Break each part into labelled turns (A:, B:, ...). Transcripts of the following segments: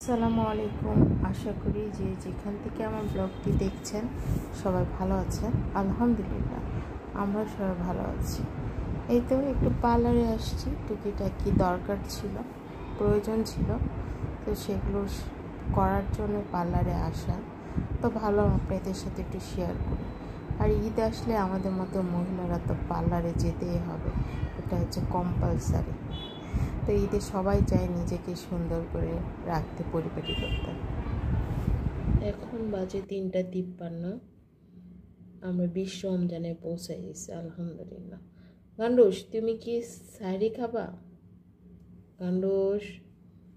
A: আসসালামু আলাইকুম। আশা করি যে যেখান থেকে আমার ব্লগটি দেখছেন সবাই ভালো আছেন। আলহামদুলিল্লাহ আমরা সবাই ভালো আছি। এই তো একটু পার্লারে আসছি, টুকিটাকি দরকার ছিল, প্রয়োজন ছিল, তো সেগুলো করার জন্য পার্লারে আসা। তো ভালো আপনাদের সাথে একটু শেয়ার করি। আর ঈদ আসলে আমাদের মতো মহিলারা তো পার্লারে যেতেই হবে, এটা হচ্ছে কম্পালসারি। তো ঈদে সবাই চায় নিজেকে সুন্দর করে রাখতে, পরিপাটি করতে। এখন বাজে 3:53, আমরা 20 রমজানে পৌঁছে গেছি আলহামদুলিল্লাহ। গান্ডুস, তুমি কি সাহরি খাবা? গান্ডুস,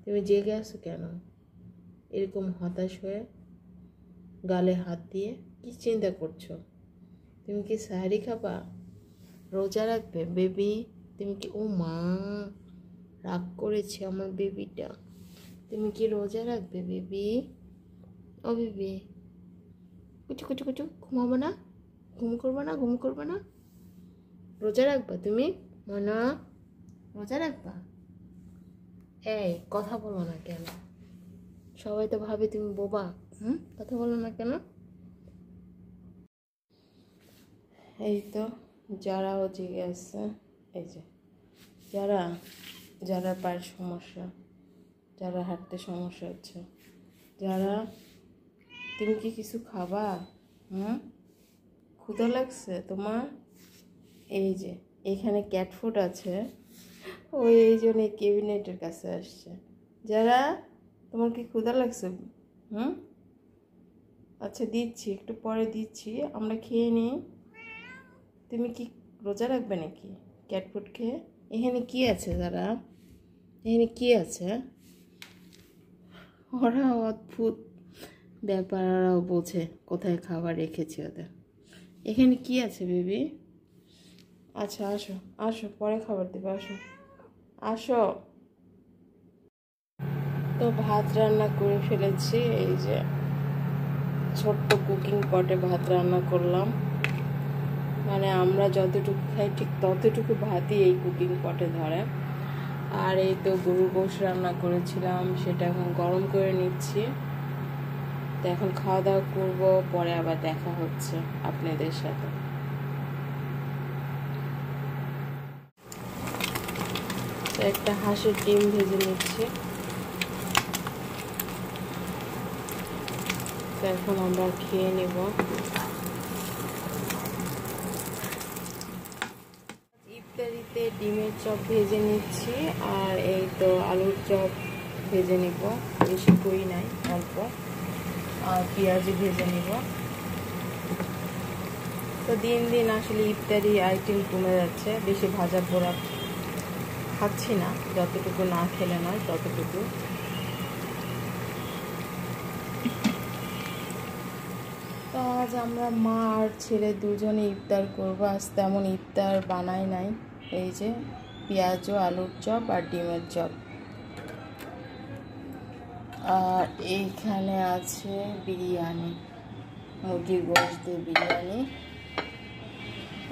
A: তুমি জেগে আছো কেন এরকম হতাশ হয়ে, গালে হাত দিয়ে কি চিন্তা করছো? তুমি কি সাহরি খাবা? রোজা রাখবে বেবি? তুমি কি, ও মা রাগ করেছে আমার বেবিটা, তুমি কি রোজা রাখবে বেবি? ও বেবি, কুচু কুচু কুচু, ঘুমাবো না? ঘুম করবো না? রোজা রাখবা তুমি? মনা, রোজা রাখবা? এই কথা বলো না কেন? সবাই তো ভাবে তুমি বোবা। কথা বলো না কেন? এই তো যারাও জেগে আসছে, এই যে যারা পায়ের সমস্যা, যারা হাঁটতে সমস্যা হচ্ছে, যারা, তুমি কি কিছু খাবা? ক্ষুধা লাগছে তোমার? এই যে এখানে ক্যাট ফুড আছে, ওই এই জন্য ক্যাবিনেটের কাছে আসছে। যারা, তোমার কি ক্ষুধা লাগছে? আচ্ছা দিচ্ছি, একটু পরে দিচ্ছি, আমরা খেয়ে নিই। তুমি কি রোজা রাখবে নাকি ক্যাট ফুড খেয়ে? এখানে কি আছে? যারা, এখানে কি আছে? ওরা অদ্ভুত ব্যাপার, ওরাও বোঝে কোথায় খাবার রেখেছি ওদের। এখানে কি আছে বেবি? আচ্ছা আসো আসো, পরে খাবার দেবে, আসো আসো। তো ভাত রান্না করে ফেলেছি, এই যে ছোট্ট কুকিং পটে ভাত রান্না করলাম। মানে আমরা যতটুকু খাই ঠিক ততটুকু ভাতই এই কুকিং পটে ধরে। আর এই তো গরুর গোশত রান্না করেছিলাম, সেটা এখন গরম করে নিচ্ছি। তো এখন খাওয়া দাওয়া করবো, পরে আবার দেখা হচ্ছে আপনাদের সাথে। তো একটা হাঁসের ডিম ভেজে নিচ্ছি। তো এখন আমরা খেয়ে নেব। ইফতারিতে ডিমের চপ ভেজে নিচ্ছি, আর এই তো আলুর চপ ভেজে নিব, বেশি করি নাই, অল্প, আর পেঁয়াজি ভেজে নিব। তো দিন দিন আসলে ইফতারি আইটেম কমে যাচ্ছে, বেশি ভাজা পোড়া খাচ্ছি না, যতটুকু না খেলে নয় ততটুকু। তো আজ আমরা মা আর ছেলে দুজনে ইফতার করবো। আজ তেমন ইফতার বানাই নাই, এই যে পেঁয়াজ, আলুর চপ আর ডিমের চপ। আর এইখানে আছে বিরিয়ানি, মুরগির গোশত দিয়ে বিরিয়ানি।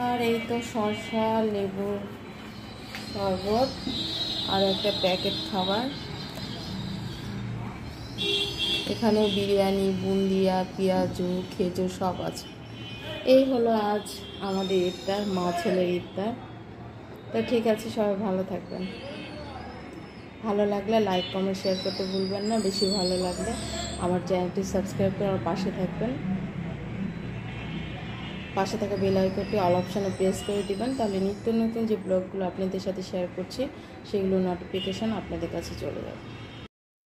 A: আর এই তো শসা, লেবুর শরবত, আর একটা প্যাকেট খাবার। এখানে বিরিয়ানি, বুন্দিয়া, পেঁয়াজু, খেজুর সব আছে। এই হলো আজ আমাদের ইফতার, মা ছেলের ইফতার। তো ঠিক আছে, সবাই ভালো থাকবেন। ভালো লাগলে লাইক, কমেন্ট, শেয়ার করতে ভুলবেন না। বেশি ভালো লাগলে আমার চ্যানেলটি সাবস্ক্রাইব করে আমার পাশে থাকবেন। পাশে থাকা বেল আইকনটি অল অপশানে প্রেস করে দিবেন, তাহলে নিত্য নতুন যে ব্লগগুলো আপনাদের সাথে শেয়ার করছি সেগুলো নোটিফিকেশান আপনাদের কাছে চলে যাবে।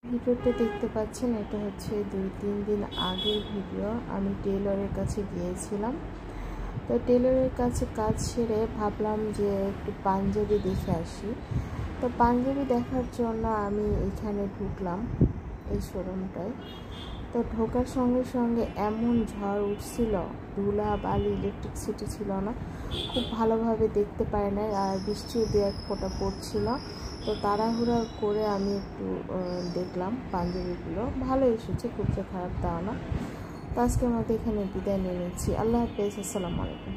A: ভিডিওটা দেখতে পাচ্ছেন, এটা হচ্ছে 2-3 দিন আগের ভিডিও। আমি টেলরের কাছে গিয়েছিলাম। তো টেলরের কাছে কাজ সেরে ভাবলাম যে একটু পাঞ্জাবি দেখে আসি। তো পাঞ্জাবি দেখার জন্য আমি এখানে ঢুকলাম, এই শোরুমটায়। তো ঢোকার সঙ্গে সঙ্গে এমন ঝড় উঠছিল, ধুলা বালি, ইলেকট্রিসিটি ছিল না, খুব ভালোভাবে দেখতে পাই না, আর বৃষ্টিও 2-1 ফোঁটা পড়ছিল। তো তাড়াহুড়া করে আমি একটু দেখলাম, পাঞ্জাবিগুলো ভালো এসেছে, খুব যে খারাপ তাও না। তো আজকের মতো এখানে বিদায় নিয়ে নিচ্ছি। আল্লাহ হাফেজ, আসসালামু আলাইকুম।